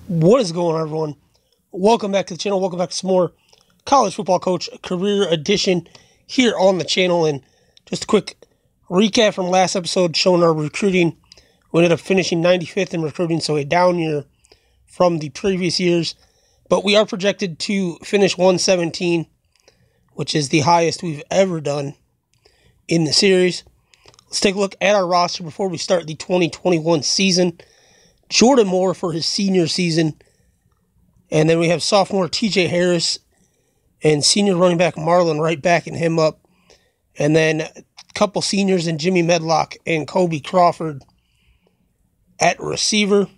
What is going on, everyone? Welcome back to the channel. Welcome back to some more College Football Coach Career Edition here on the channel. And just a quick recap from last episode showing our recruiting. We ended up finishing 95th in recruiting, so a down year from the previous years. But we are projected to finish 117, which is the highest we've ever done in the series. Let's take a look at our roster before we start the 2021 season. Jordan Moore for his senior season. And then we have sophomore TJ Harris and senior running back Marlon Wright backing him up. And then a couple seniors in Jimmy Medlock and Kobe Crawford at receiver.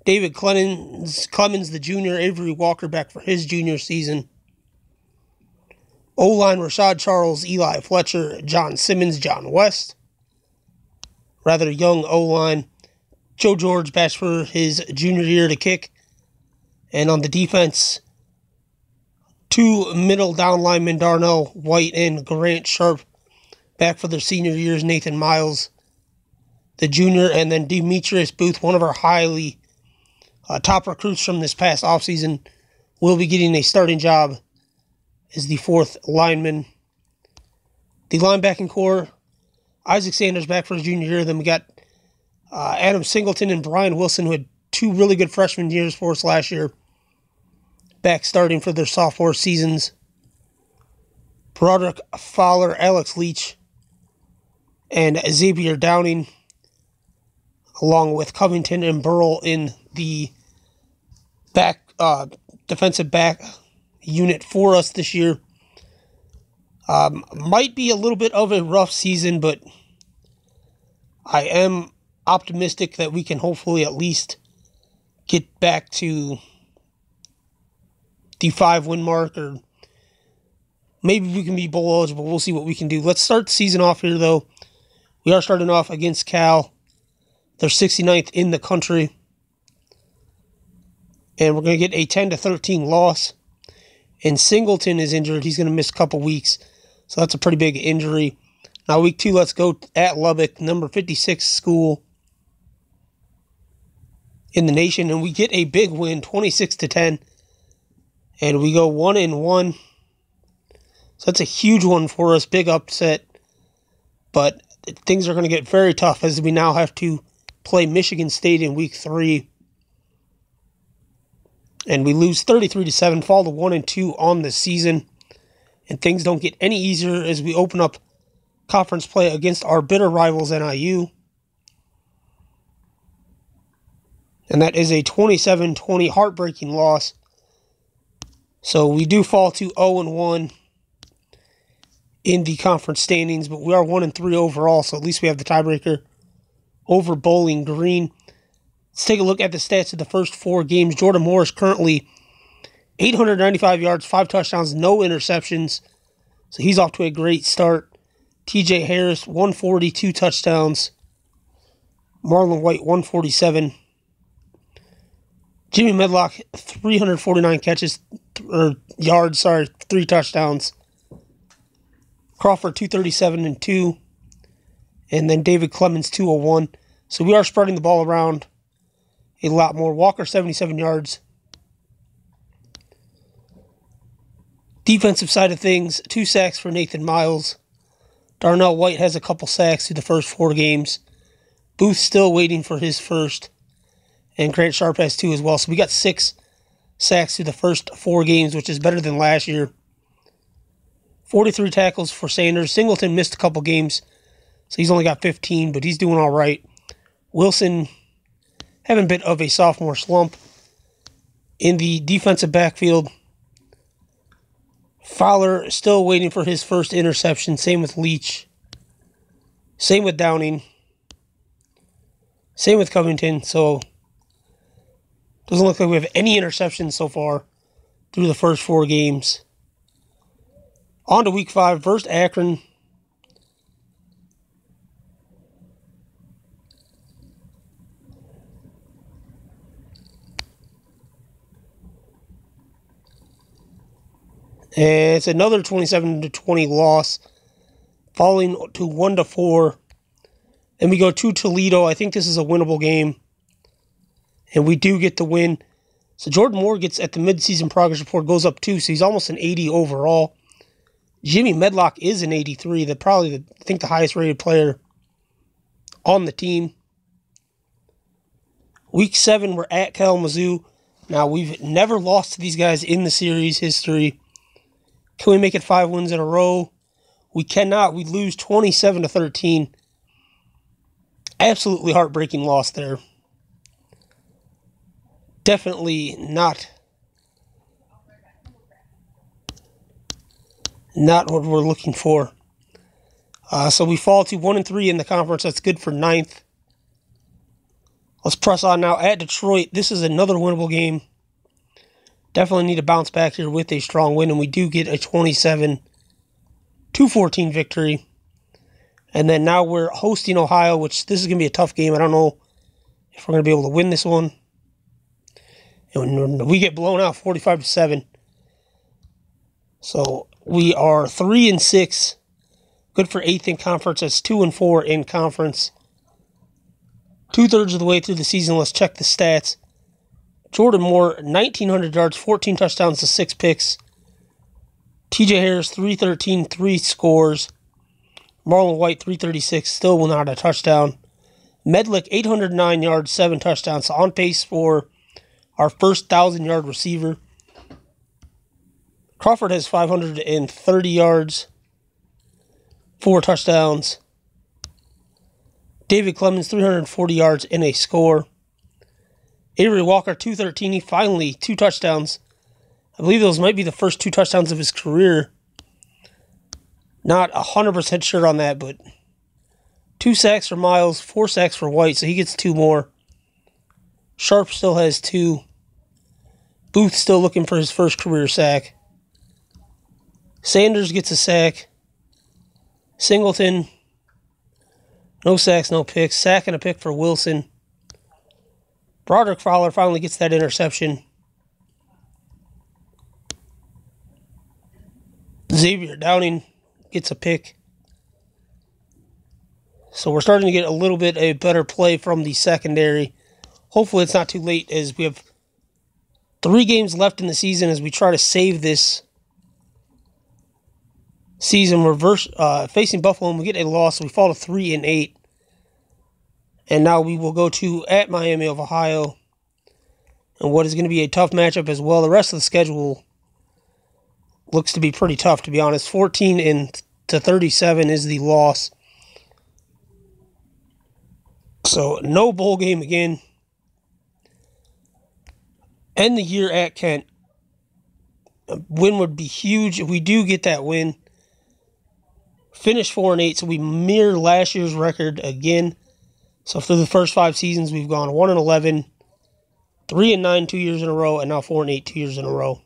David Clemens the junior, Avery Walker back for his junior season. O-line Rashad Charles, Eli Fletcher, John Simmons, John West. Rather young O-line. Joe George back for his junior year to kick. And on the defense, two middle down linemen, Darnell White and Grant Sharp, back for their senior years. Nathan Miles, the junior, and then Demetrius Booth, one of our highly top recruits from this past offseason, will be getting a starting job as the fourth lineman. The linebacking core, Isaac Sanders back for his junior year. Then we got Adam Singleton and Brian Wilson, who had two really good freshman years for us last year, back starting for their sophomore seasons. Broderick Fowler, Alex Leach, and Xavier Downing, along with Covington and Burrell in the back defensive back unit for us this year. Might be a little bit of a rough season, but I am optimistic that we can hopefully at least get back to the 5-win mark, or maybe we can be bowl eligible. We'll see what we can do. Let's start the season off here, though. We are starting off against Cal. They're 69th in the country. And we're going to get a 10-13 loss. And Singleton is injured. He's going to miss a couple weeks. So that's a pretty big injury. Now, week 2, let's go at Lubbock, number 56 school in the nation, and we get a big win, 26-10, and we go 1-1. So that's a huge one for us, big upset. But things are going to get very tough as we now have to play Michigan State in week 3, and we lose 33-7, fall to 1-2 on the season, and things don't get any easier as we open up conference play against our bitter rivals NIU. And that is a 27-20 heartbreaking loss. So we do fall to 0-1 in the conference standings, but we are 1-3 overall, so at least we have the tiebreaker over Bowling Green. Let's take a look at the stats of the first 4 games. Jordan Moore is currently 895 yards, 5 touchdowns, no interceptions. So he's off to a great start. TJ Harris, 142 touchdowns. Marlon White, 147. Jimmy Medlock, 349 yards, 3 touchdowns. Crawford, 237 and 2. And then David Clemens, 201. So we are spreading the ball around a lot more. Walker, 77 yards. Defensive side of things, 2 sacks for Nathan Miles. Darnell White has a couple sacks through the first 4 games. Booth still waiting for his first. And Grant Sharp has 2 as well. So we got 6 sacks through the first 4 games, which is better than last year. 43 tackles for Sanders. Singleton missed a couple games, so he's only got 15, but he's doing all right. Wilson having a bit of a sophomore slump. In the defensive backfield, Fowler still waiting for his first interception. Same with Leach. Same with Downing. Same with Covington. So doesn't look like we have any interceptions so far through the first 4 games. On to week 5 versus Akron. And it's another 27-20 loss, falling to 1-4. Then we go to Toledo. I think this is a winnable game. And we do get the win So Jordan Moore gets at the midseason progress report, goes up 2, so he's almost an 80 overall. Jimmy Medlock is an 83, I think the highest rated player on the team. Week 7, we're at Kalamazoo. Now, we've never lost to these guys in the series history. Can we make it 5 wins in a row? We cannot. We lose 27-13. Absolutely heartbreaking loss there. Definitely not what we're looking for. So we fall to 1-3 in the conference. That's good for 9th. Let's press on now at Detroit. This is another winnable game. Definitely need to bounce back here with a strong win, and we do get a 27-14 victory. And then now we're hosting Ohio, which this is going to be a tough game. I don't know if we're going to be able to win this one. And we get blown out 45-7. So we are 3-6. Good for 8th in conference. That's 2-4 in conference. 2/3 of the way through the season. Let's check the stats. Jordan Moore, 1,900 yards, 14 touchdowns to 6 picks. TJ Harris, 313, 3 scores. Marlon White, 336, still not a touchdown. Medlock, 809 yards, 7 touchdowns. So on pace for our first 1,000-yard receiver. Crawford has 530 yards, 4 touchdowns. David Clemens, 340 yards and a score. Avery Walker, 213. He finally 2 touchdowns. I believe those might be the first 2 touchdowns of his career. Not 100% sure on that, but 2 sacks for Miles, 4 sacks for White, so he gets 2 more. Sharp still has 2. Booth still looking for his first career sack. Sanders gets a sack. Singleton, no sacks, no picks. Sack and a pick for Wilson. Broderick Fowler finally gets that interception. Xavier Downing gets a pick. So we're starting to get a little bit a better play from the secondary. Hopefully it's not too late, as we have 3 games left in the season as we try to save this season. We're facing Buffalo, and we get a loss. So we fall to 3-8. And now we will go to at Miami of Ohio, and what is going to be a tough matchup as well. The rest of the schedule looks to be pretty tough, to be honest. 14-37 is the loss. So no bowl game again. End the year at Kent. A win would be huge if we do get that win. Finish 4-8, so we mirror last year's record again. So through the first 5 seasons, we've gone 1-11, 3-9 2 years in a row, and now 4-8 2 years in a row.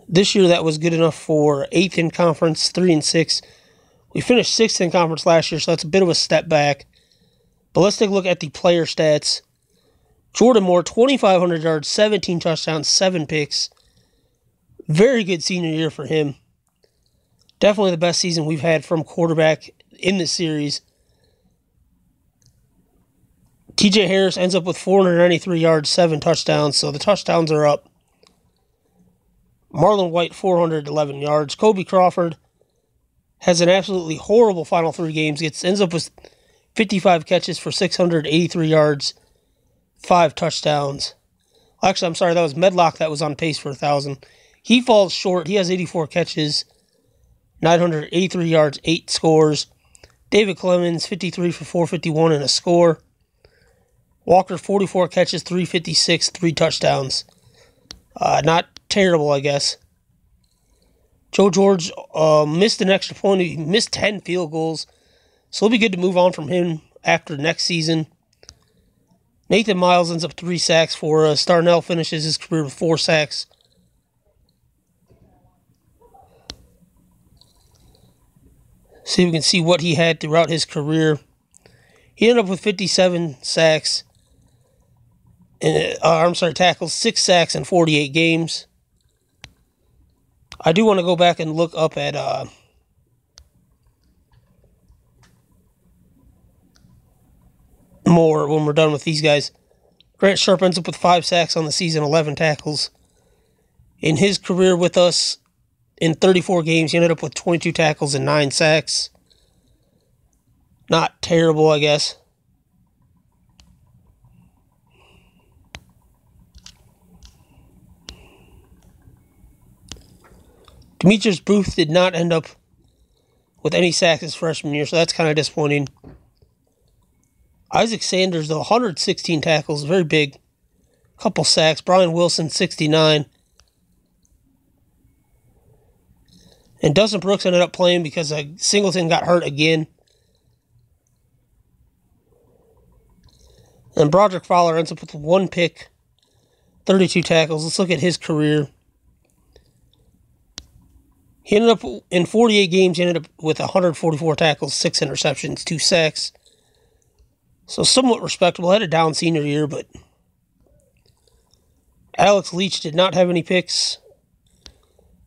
This year, that was good enough for 8th in conference, 3-6. We finished 6th in conference last year, so that's a bit of a step back. But let's take a look at the player stats. Jordan Moore, 2,500 yards, 17 touchdowns, 7 picks. Very good senior year for him. Definitely the best season we've had from quarterback in this series. TJ Harris ends up with 493 yards, 7 touchdowns, so the touchdowns are up. Marlon White, 411 yards. Kobe Crawford has an absolutely horrible final 3 games. Ends up with 55 catches for 683 yards, 5 touchdowns. Actually, I'm sorry, that was Medlock that was on pace for 1,000. He falls short. He has 84 catches, 983 yards, 8 scores. David Clemens, 53 for 451 and a score. Walker, 44 catches, 356, 3 touchdowns. Not terrible, I guess. Joe George missed an extra point. He missed 10 field goals. So it'll be good to move on from him after next season. Nathan Miles ends up 3 sacks for us. Starnell finishes his career with 4 sacks. See if we can see what he had throughout his career. He ended up with 57 sacks. Tackles, 6 sacks in 48 games. I do want to go back and look up at more when we're done with these guys. Grant Sharp ends up with 5 sacks on the season, 11 tackles. In his career with us, in 34 games, he ended up with 22 tackles and 9 sacks. Not terrible, I guess. Demetrius Booth did not end up with any sacks his freshman year, so that's kind of disappointing. Isaac Sanders, though, 116 tackles, very big. Couple sacks. Brian Wilson, 69. And Dustin Brooks ended up playing because Singleton got hurt again. And Broderick Fowler ends up with 1 pick, 32 tackles. Let's look at his career. He ended up, in 48 games, he ended up with 144 tackles, 6 interceptions, 2 sacks. So somewhat respectable. Had a down senior year, but Alex Leach did not have any picks.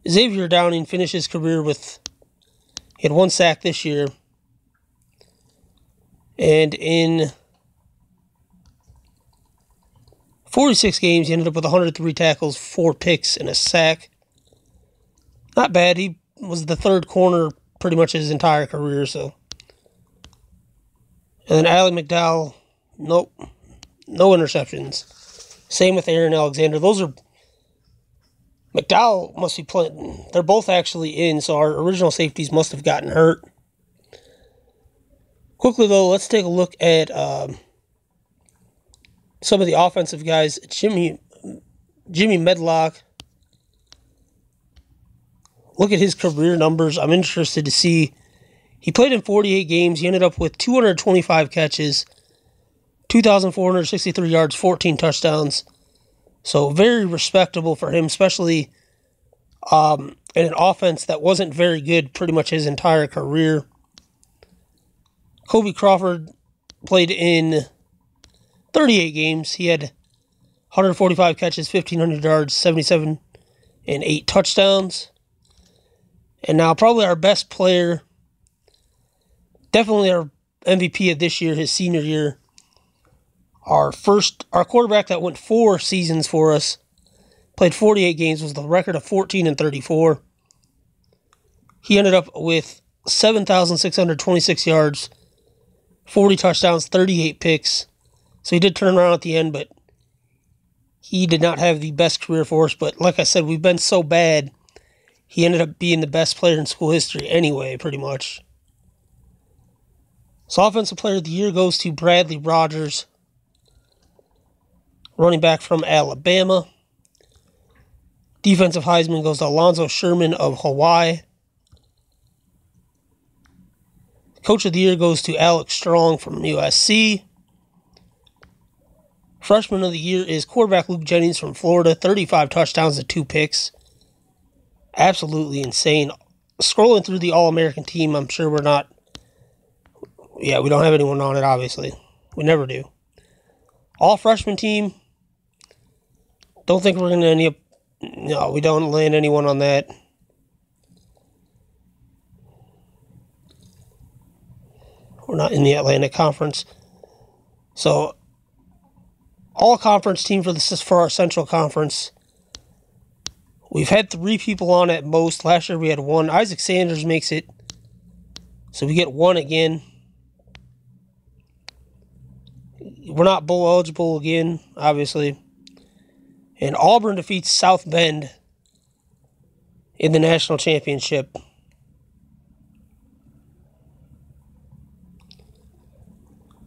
Xavier Downing finished his career with, he had 1 sack this year. And in 46 games, he ended up with 103 tackles, 4 picks, and a sack. Not bad. He was the 3rd corner pretty much his entire career, so. And then Allie McDowell, nope, no interceptions. Same with Aaron Alexander. Those are, McDowell must be playing. They're both actually in, so our original safeties must have gotten hurt. Quickly, though, let's take a look at some of the offensive guys. Jimmy Medlock. Look at his career numbers. I'm interested to see. He played in 48 games. He ended up with 225 catches, 2,463 yards, 14 touchdowns. So very respectable for him, especially in an offense that wasn't very good pretty much his entire career. Kobe Crawford played in 38 games. He had 145 catches, 1,500 yards, 77 and 8 touchdowns. And now probably our best player, definitely our MVP of this year, his senior year, our quarterback that went 4 seasons for us, played 48 games, was the record of 14-34. He ended up with 7,626 yards, 40 touchdowns, 38 picks. So he did turn around at the end, but he did not have the best career for us. But like I said, we've been so bad, he ended up being the best player in school history anyway, pretty much. So Offensive Player of the Year goes to Bradley Rogers, running back from Alabama. Defensive Heisman goes to Alonzo Sherman of Hawaii. Coach of the Year goes to Alex Strong from USC. Freshman of the Year is quarterback Luke Jennings from Florida. 35 touchdowns and 2 picks. Absolutely insane. Scrolling through the All-American team, I'm sure we're not... Yeah, we don't have anyone on it, obviously. We never do. All-freshman team. Don't think we're going to end up... No, we don't land anyone on that. We're not in the Atlantic Conference. So, all-conference team for our Central Conference. We've had 3 people on at most. Last year we had 1. Isaac Sanders makes it. So we get 1 again. We're not bowl eligible again, obviously. And Auburn defeats South Bend in the national championship.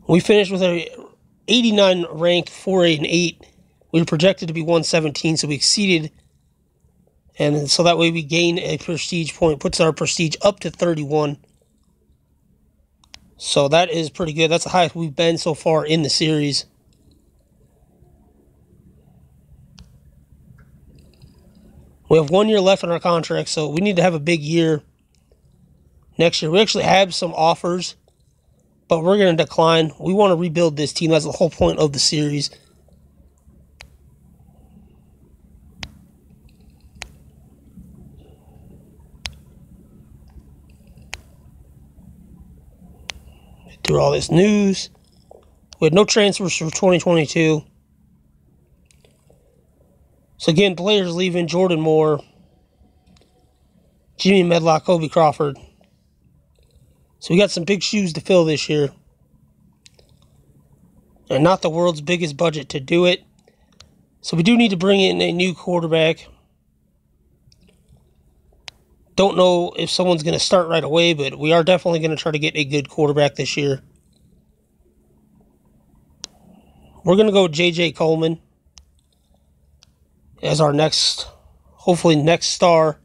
We finished with a 89 ranked 4-8-8. We were projected to be 117, so we exceeded. And so that way we gain a prestige point, puts our prestige up to 31. So that is pretty good. That's the highest we've been so far in the series. We have 1 year left on our contract, so we need to have a big year next year. We actually have some offers, but we're going to decline. We want to rebuild this team. That's the whole point of the series. Through all this news. We had no transfers for 2022. So again, players leaving: Jordan Moore, Jimmy Medlock, Kobe Crawford. So we got some big shoes to fill this year. And not the world's biggest budget to do it. So we do need to bring in a new quarterback. Don't know if someone's going to start right away, but we are definitely going to try to get a good quarterback this year. We're going to go with J.J. Coleman as our next, hopefully next star.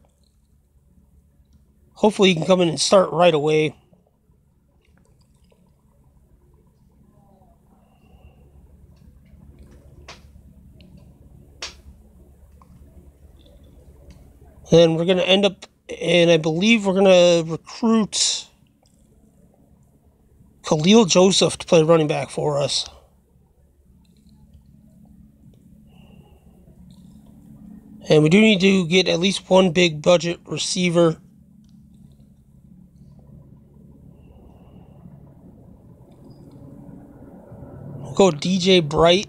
Hopefully he can come in and start right away. And we're going to end up, and I believe we're going to recruit Khalil Joseph to play running back for us. And we do need to get at least one big budget receiver. We'll go DJ Bright.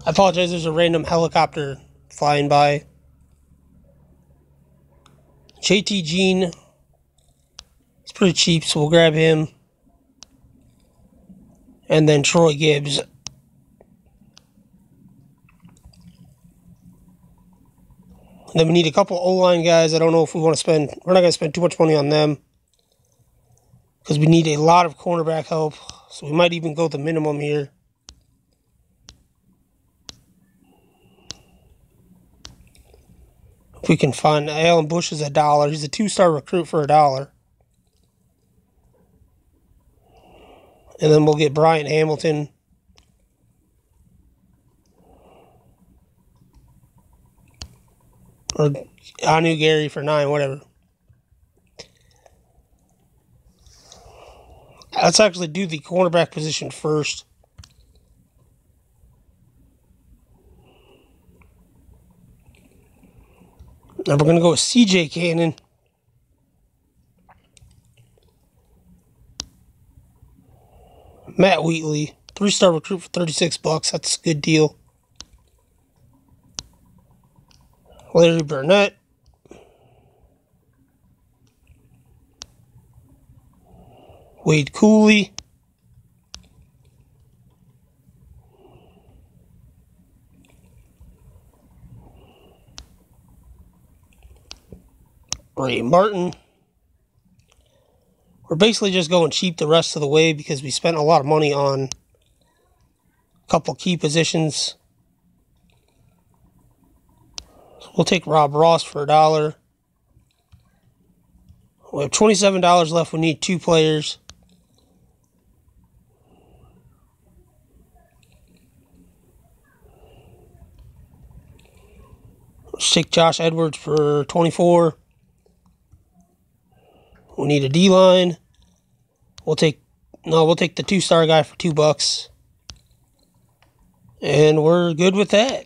I apologize, there's a random helicopter flying by. JT Jean. It's pretty cheap, so we'll grab him. And then Troy Gibbs. And then we need a couple O-line guys. I don't know if we want to spend... We're not going to spend too much money on them. Because we need a lot of cornerback help. So we might even go the minimum here. If we can find... Alan Bush is $1. He's a 2-star recruit for $1. And then we'll get Bryant Hamilton. Or Anu Gary for $9, whatever. Let's actually do the cornerback position first. Now we're going to go with CJ Cannon. Matt Wheatley, 3-star recruit for $36. That's a good deal. Larry Burnett. Wade Cooley. Ray Martin. We're basically just going cheap the rest of the way because we spent a lot of money on a couple key positions. So we'll take Rob Ross for $1. We have $27 left. We need 2 players. Let's take Josh Edwards for $24. We need a D-line. We'll take the 2-star guy for $2. And we're good with that.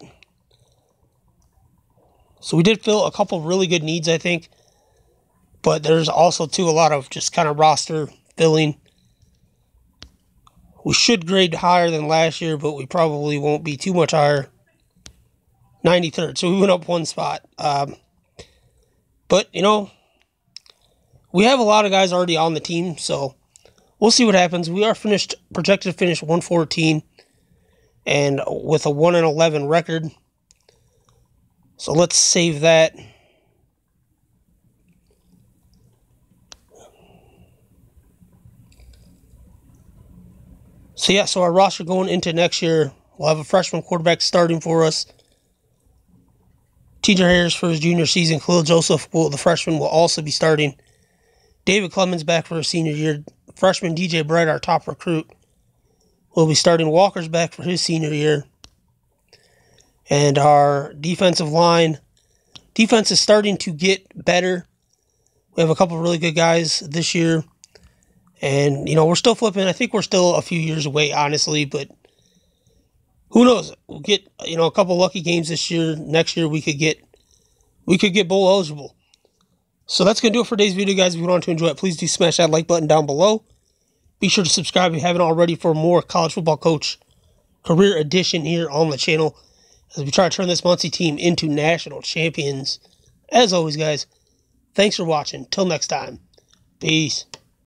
So we did fill a couple really good needs, I think. But there's also, too, a lot of just kind of roster filling. We should grade higher than last year, but we probably won't be too much higher. 93rd. So we went up 1 spot. But, you know, we have a lot of guys already on the team, so we'll see what happens. We are projected to finish 114 and with a 1-11 record. So let's save that. So yeah, so our roster going into next year, we'll have a freshman quarterback starting for us. TJ Harris for his junior season. Khalil Joseph, the freshman, will also be starting. David Clemens back for his senior year. Freshman DJ Bright, our top recruit, will be starting. Walker's back for his senior year. And our defensive line, defense is starting to get better. We have a couple of really good guys this year. And, you know, we're still flipping. I think we're still a few years away, honestly. But who knows? We'll get, you know, a couple lucky games this year. Next year we could get bowl eligible. So that's going to do it for today's video, guys. If you want to enjoy it, please do smash that like button down below. Be sure to subscribe if you haven't already for more College Football Coach Career Edition here on the channel as we try to turn this Muncie team into national champions. As always, guys, thanks for watching. Till next time, peace.